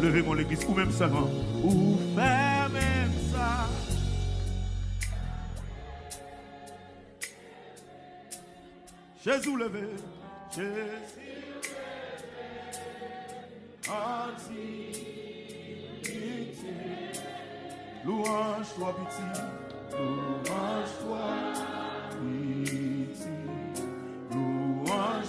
Levez-moi l'église, ou même ça, non? Ou faire même ça. Jésus levé, Jésus anti-pitié. Louange toi, pitié, louange toi.